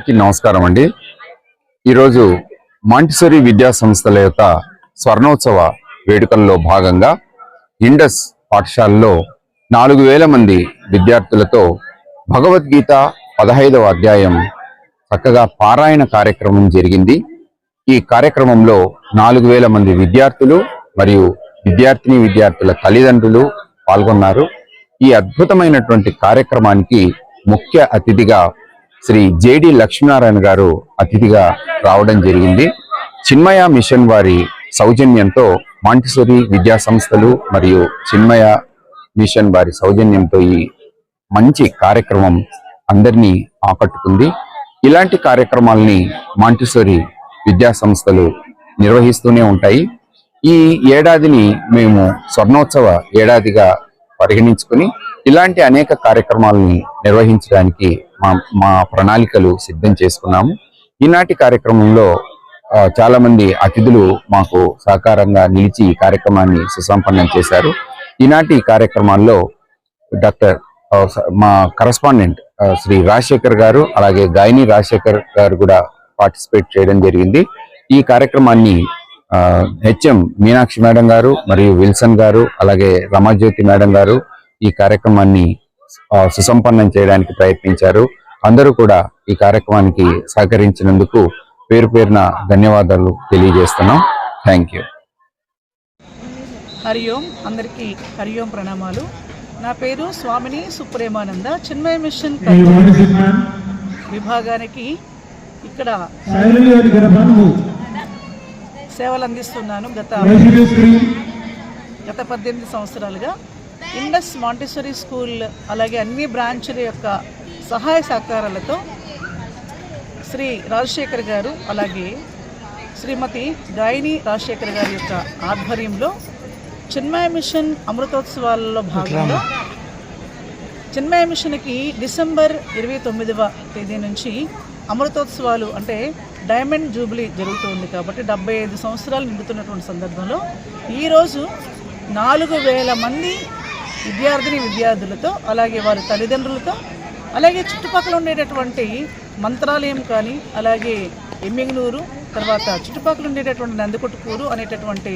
అందరికీ నమస్కారం అండి. ఈరోజు మాంటిసరీ విద్యా సంస్థల యొక్క స్వర్ణోత్సవ వేడుకల్లో భాగంగా ఇండస్ పాఠశాలలో 4000 మంది విద్యార్థులతో భగవద్గీత 15వ అధ్యాయం చక్కగా పారాయణ కార్యక్రమం జరిగింది. ఈ కార్యక్రమంలో 4000 మంది విద్యార్థులు మరియు విద్యార్థుల తల్లిదండ్రులు పాల్గొన్నారు. ఈ అద్భుతమైనటువంటి కార్యక్రమానికి ముఖ్య అతిథిగా శ్రీ జేడి లక్ష్మీనారాయణ గారు అతిథిగా రావడం జరిగింది. చిన్మయ మిషన్ వారి సౌజన్యంతో మాంటిసరీ విద్యా సంస్థలు మరియు చిన్మయ మిషన్ వారి సౌజన్యంతో ఈ మంచి కార్యక్రమం అందరినీ ఆకట్టుకుంది. ఇలాంటి కార్యక్రమాలని మాంటిసరీ విద్యా సంస్థలు నిర్వహిస్తూనే ఉంటాయి. ఈ ఏడాదిని మేము స్వర్ణోత్సవ ఏడాదిగా పరిగణించుకుని ఇలాంటి అనేక కార్యక్రమాలని నిర్వహించడానికి మా ప్రణాళికలు సిద్ధం చేసుకున్నాము. ఈనాటి కార్యక్రమంలో చాలా మంది అతిథులు మాకు సహకారంగా నిలిచి ఈ కార్యక్రమాన్ని సుసంపన్నం చేశారు. ఈనాటి కార్యక్రమాల్లో మా కరస్పాండెంట్ శ్రీ రాజశేఖర్ గారు, అలాగే గాయని రాజశేఖర్ గారు కూడా పార్టిసిపేట్ చేయడం జరిగింది. ఈ కార్యక్రమాన్ని హెచ్ఎం మీనాక్షి మేడం గారు మరియు విల్సన్ గారు, అలాగే రమాజ్యోతి మేడం గారు ఈ కార్యక్రమాన్ని సుసంపన్నం చేయడానికి ప్రయత్నించారు. అందరూ కూడా ఈ కార్యక్రమానికి సహకరించినందుకు పేరు పేరున ధన్యవాదాలు తెలియజేస్తున్నాం. Thank you. హరి ఓం. అందరికీ హరి ఓం ప్రణామాలు. నా పేరు స్వామిని సుప్రేమానంద. చిన్మయ మిషన్ విభాగానికి ఇక్కడ సేవలు అందిస్తున్నాను. గత 18 సంవత్సరాలుగా ఇండస్ మాంటిసరీ స్కూల్ అలాగే అన్ని బ్రాంచ్ల యొక్క సహాయ సహకారాలతో శ్రీ రాజశేఖర్ గారు అలాగే శ్రీమతి గాయని రాజశేఖర్ గారి యొక్క ఆధ్వర్యంలో చిన్మయ మిషన్ అమృతోత్సవాలలో భాగంగా చిన్మయ మిషన్కి డిసెంబర్ 29వ తేదీ నుంచి అమృతోత్సవాలు అంటే డైమండ్ జూబ్లీ జరుగుతుంది. కాబట్టి 75 సంవత్సరాలు నిండుతున్నటువంటి సందర్భంలో ఈరోజు 4000 మంది విద్యార్థులతో అలాగే వారి తల్లిదండ్రులతో అలాగే చుట్టుపక్కల ఉండేటటువంటి మంత్రాలయం కానీ అలాగే ఎమ్మిగనూరు తర్వాత చుట్టుపక్కల ఉండేటటువంటి నందికొట్టుకూరు అనేటటువంటి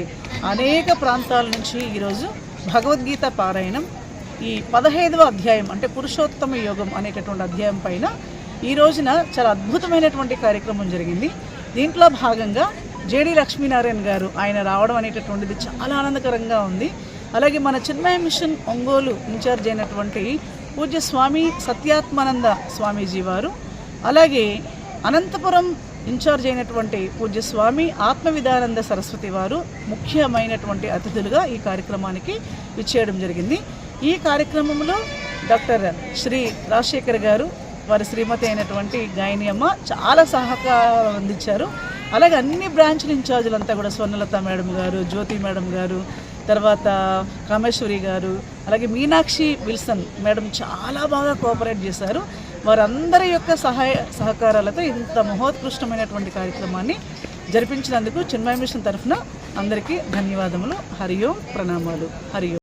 అనేక ప్రాంతాల నుంచి ఈరోజు భగవద్గీత పారాయణం ఈ 15వ అధ్యాయం అంటే పురుషోత్తమ యోగం అనేటటువంటి అధ్యాయం పైన ఈ రోజున చాలా అద్భుతమైనటువంటి కార్యక్రమం జరిగింది. దీంట్లో భాగంగా జేడి లక్ష్మీనారాయణ గారు ఆయన రావడం అనేటటువంటిది చాలా ఆనందకరంగా ఉంది. అలాగే మన చిన్మయ మిషన్ ఒంగోలు ఇన్ఛార్జ్ అయినటువంటి పూజ్య స్వామి సత్యాత్మానంద స్వామీజీ వారు, అలాగే అనంతపురం ఇన్ఛార్జ్ అయినటువంటి పూజ్య స్వామి ఆత్మవిధానంద సరస్వతి వారు ముఖ్యమైనటువంటి అతిథులుగా ఈ కార్యక్రమానికి విచ్చేయడం జరిగింది. ఈ కార్యక్రమంలో డాక్టర్ శ్రీ రాజశేఖర్ గారు వారి శ్రీమతి అయినటువంటి గాయని అమ్మ చాలా సహకారం అందించారు. అలాగే అన్ని బ్రాంచ్ల ఇన్ఛార్జీలంతా కూడా స్వర్ణలత మేడం గారు, జ్యోతి మేడం గారు, తర్వాత కామేశ్వరి గారు, అలాగే మీనాక్షి విల్సన్ మేడం చాలా బాగా కోఆపరేట్ చేశారు. వారందరి యొక్క సహకారాలతో ఇంత మహోత్కృష్టమైనటువంటి కార్యక్రమాన్ని జరిపించినందుకు చిన్మయ మిషన్ తరఫున అందరికీ ధన్యవాదములు. హరి ఓం ప్రణామాలు. హరి ఓం.